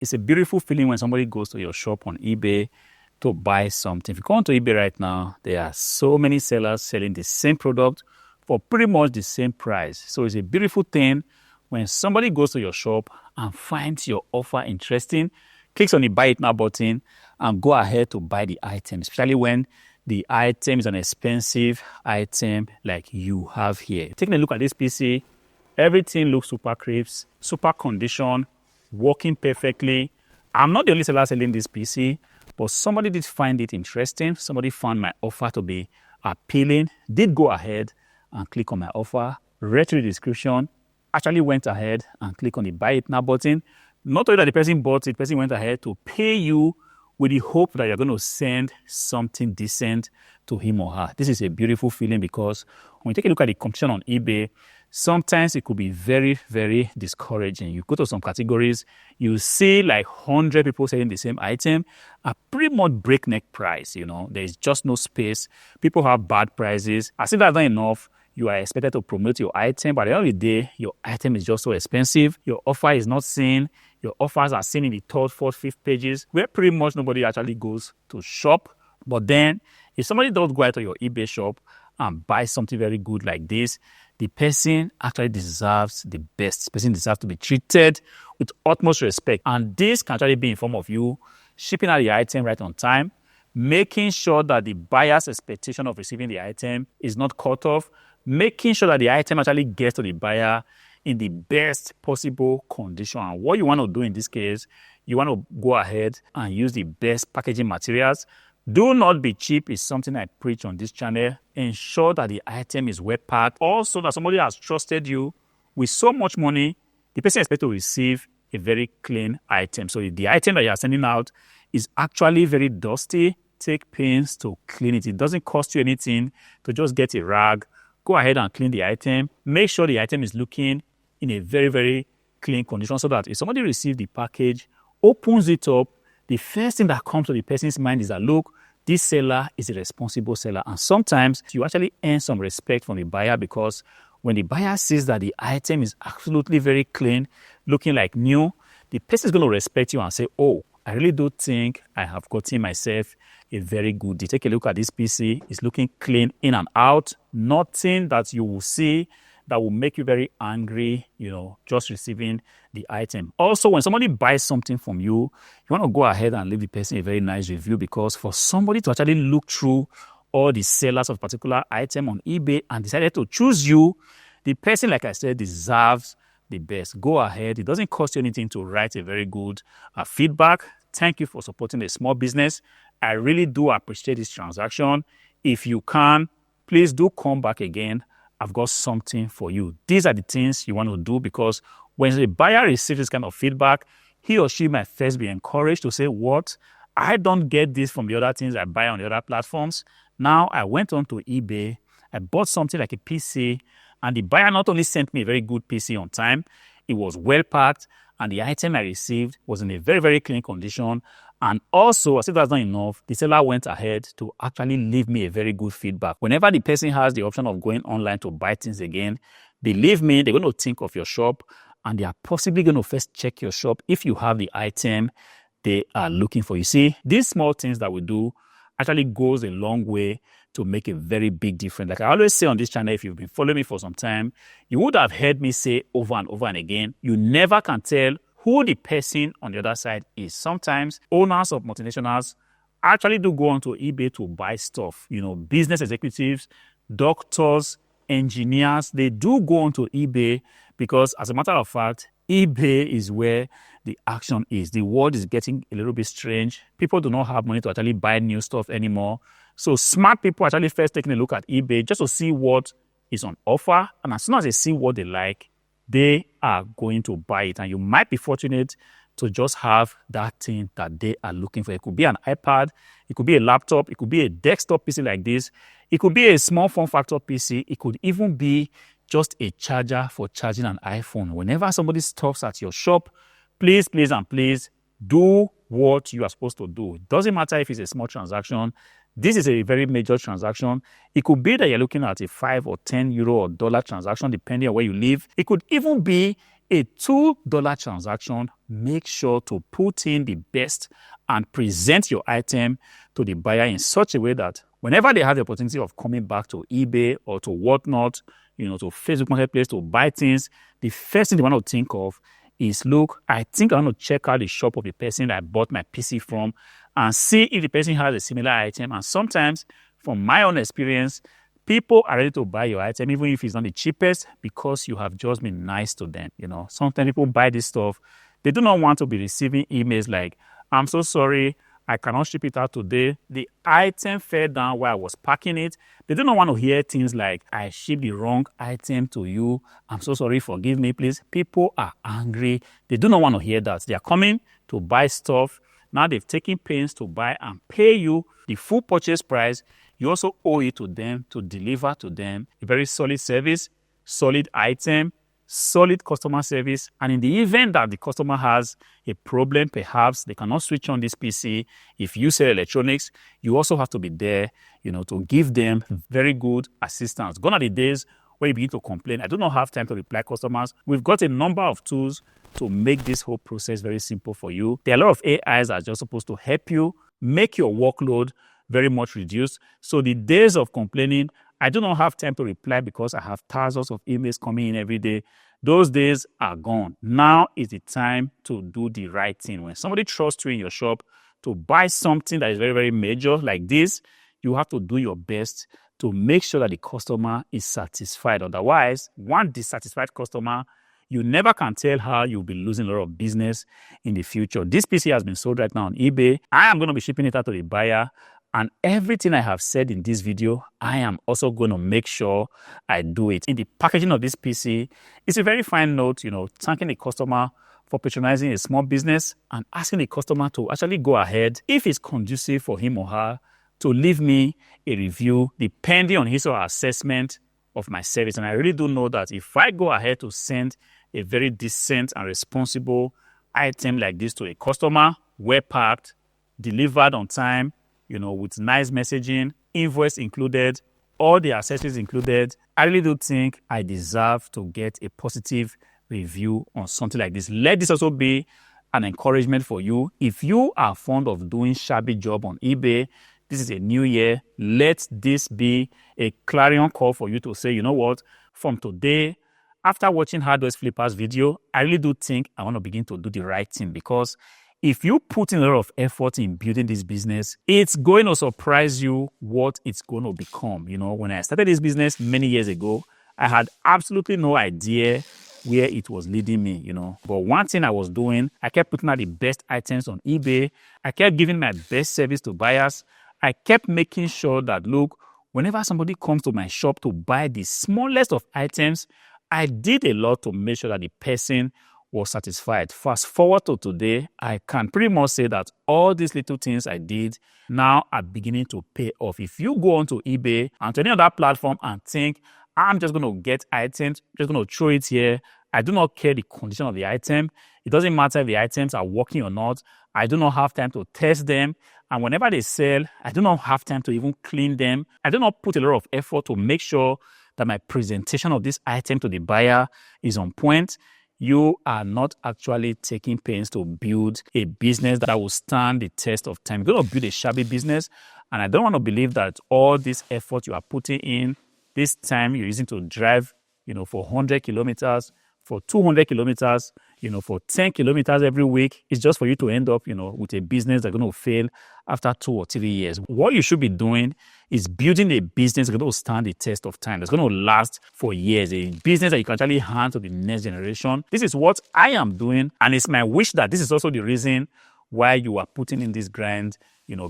It's a beautiful feeling when somebody goes to your shop on eBay to buy something. If you go onto eBay right now, there are so many sellers selling the same product for pretty much the same price. So it's a beautiful thing when somebody goes to your shop and finds your offer interesting, clicks on the buy it now button and go ahead to buy the item, especially when the item is an expensive item like you have here. Taking a look at this PC, everything looks super crisp, super condition, working perfectly. I'm not the only seller selling this PC, but somebody did find it interesting. Somebody found my offer to be appealing, did go ahead and click on my offer, read through the description, actually went ahead and click on the buy it now button. Not only that the person bought it, the person went ahead to pay you with the hope that you're going to send something decent to him or her. This is a beautiful feeling because when you take a look at the competition on eBay, sometimes it could be very, very discouraging. You go to some categories, you see like 100 people selling the same item at pretty much breakneck price. There's just no space. People have bad prices. As if that's not enough, you are expected to promote your item, but at the end of the day, your item is just so expensive. Your offer is not seen. Your offers are seen in the third, fourth, fifth pages where pretty much nobody actually goes to shop. But then if somebody does go out to your eBay shop and buy something very good like this, the person actually deserves the best. The person deserves to be treated with utmost respect. And this can actually be in form of you shipping out the item right on time, making sure that the buyer's expectation of receiving the item is not cut off, making sure that the item actually gets to the buyer in the best possible condition. And what you want to do in this case, you want to go ahead and use the best packaging materials. Do not be cheap is something I preach on this channel. Ensure that the item is well packed. Also, that somebody has trusted you with so much money, the person expects to receive a very clean item. So if the item that you are sending out is actually very dusty, take pains to clean it. It doesn't cost you anything to just get a rag, go ahead and clean the item. Make sure the item is looking in a very, very clean condition so that if somebody receives the package, opens it up, the first thing that comes to the person's mind is that, look, this seller is a responsible seller. And sometimes you actually earn some respect from the buyer because when the buyer sees that the item is absolutely very clean, looking like new, the person is going to respect you and say, oh, I really do think I have gotten myself a very good deal. Take a look at this PC. It's looking clean in and out. Nothing that you will see that will make you very angry, just receiving the item. Also, when somebody buys something from you, you want to go ahead and leave the person a very nice review because for somebody to actually look through all the sellers of a particular item on eBay and decided to choose you, the person, like I said, deserves the best. Go ahead. It doesn't cost you anything to write a very good feedback. Thank you for supporting a small business. I really do appreciate this transaction. If you can, please do come back again. I've got something for you. These are the things you want to do because when the buyer receives this kind of feedback, he or she might first be encouraged to say, what? I don't get this from the other things I buy on the other platforms. Now I went on to eBay, I bought something like a PC, and the buyer not only sent me a very good PC on time, it was well packed, and the item I received was in a very, very clean condition. And also, as if that's not enough, the seller went ahead to actually leave me a very good feedback. Whenever the person has the option of going online to buy things again, believe me, they're going to think of your shop and they are possibly going to first check your shop if you have the item they are looking for. You see, these small things that we do actually goes a long way to make a very big difference. Like I always say on this channel, if you've been following me for some time, you would have heard me say over and over and again, you never can tell who the person on the other side is. Sometimes owners of multinationals actually do go onto eBay to buy stuff. Business executives, doctors, engineers, they do go onto eBay because, as a matter of fact, eBay is where the action is. The world is getting a little bit strange. People do not have money to actually buy new stuff anymore. So smart people actually first taking a look at eBay just to see what is on offer. And as soon as they see what they like, they are going to buy it. And you might be fortunate to just have that thing that they are looking for. It could be an iPad, it could be a laptop, it could be a desktop PC like this, it could be a small form factor PC, it could even be just a charger for charging an iPhone. Whenever somebody stops at your shop, please, please, and please do what you are supposed to do. It doesn't matter if it's a small transaction. This is a very major transaction. It could be that you're looking at a €5 or €10 or dollar transaction, depending on where you live. It could even be a $2 transaction, make sure to put in the best and present your item to the buyer in such a way that whenever they have the opportunity of coming back to eBay or to whatnot, to Facebook Marketplace to buy things, the first thing they want to think of is, look, I think I want to check out the shop of the person that I bought my PC from and see if the person has a similar item. And sometimes, from my own experience, people are ready to buy your item, even if it's not the cheapest, because you have just been nice to them. Sometimes people buy this stuff. They do not want to be receiving emails like, I'm so sorry, I cannot ship it out today. The item fell down while I was packing it. They do not want to hear things like, I shipped the wrong item to you. I'm so sorry, forgive me, please. People are angry. They do not want to hear that. They are coming to buy stuff. Now they've taken pains to buy and pay you the full purchase price. You also owe it to them to deliver to them a very solid service, solid item, solid customer service. And in the event that the customer has a problem, perhaps they cannot switch on this PC. If you sell electronics, you also have to be there, to give them very good assistance. Gone are the days where you begin to complain, I do not have time to reply customers. We've got a number of tools to make this whole process very simple for you. There are a lot of AIs that are just supposed to help you make your workload very much reduced. So the days of complaining, I do not have time to reply because I have thousands of emails coming in every day, those days are gone. Now is the time to do the right thing. When somebody trusts you in your shop to buy something that is very, very major like this, you have to do your best to make sure that the customer is satisfied. Otherwise, one dissatisfied customer, you never can tell how you'll be losing a lot of business in the future. This PC has been sold right now on eBay. I am going to be shipping it out to the buyer. And everything I have said in this video, I am also going to make sure I do it. In the packaging of this PC, it's a very fine note, thanking the customer for patronizing a small business and asking the customer to actually go ahead, if it's conducive for him or her, to leave me a review depending on his or her assessment of my service. And I really do know that if I go ahead to send a very decent and responsible item like this to a customer, well packed, delivered on time, with nice messaging, invoice included, all the accessories included, I really do think I deserve to get a positive review on something like this. Let this also be an encouragement for you. If you are fond of doing shabby job on eBay, this is a new year. Let this be a clarion call for you to say, you know what, from today, after watching Hardwareflipper's video, I really do think I want to begin to do the right thing, because if you put in a lot of effort in building this business, it's going to surprise you what it's going to become. When I started this business many years ago, I had absolutely no idea where it was leading me, But one thing I was doing, I kept putting out the best items on eBay. I kept giving my best service to buyers. I kept making sure that, look, whenever somebody comes to my shop to buy the smallest of items, I did a lot to make sure that the person was satisfied. Fast forward to today, I can pretty much say that all these little things I did now are beginning to pay off. If you go onto eBay and to any other platform and think, I'm just going to get items, just going to throw it here, I do not care the condition of the item. It doesn't matter if the items are working or not. I do not have time to test them. And whenever they sell, I do not have time to even clean them. I do not put a lot of effort to make sure that my presentation of this item to the buyer is on point. You are not actually taking pains to build a business that will stand the test of time. You're going to build a shabby business, and I don't want to believe that all this effort you are putting in, this time you're using to drive, for 100 kilometers, for 200 kilometers, for 10 kilometers every week, it's just for you to end up, with a business that's going to fail after 2 or 3 years. What you should be doing is building a business that's going to stand the test of time, that's going to last for years, a business that you can actually hand to the next generation. This is what I am doing, and it's my wish that this is also the reason why you are putting in this grind,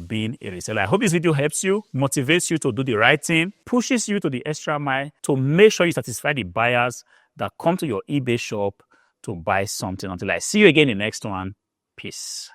being a reseller. I hope this video helps you, motivates you to do the right thing, pushes you to the extra mile to make sure you satisfy the buyers that come to your eBay shop to buy something. Until I see you again in the next one, peace.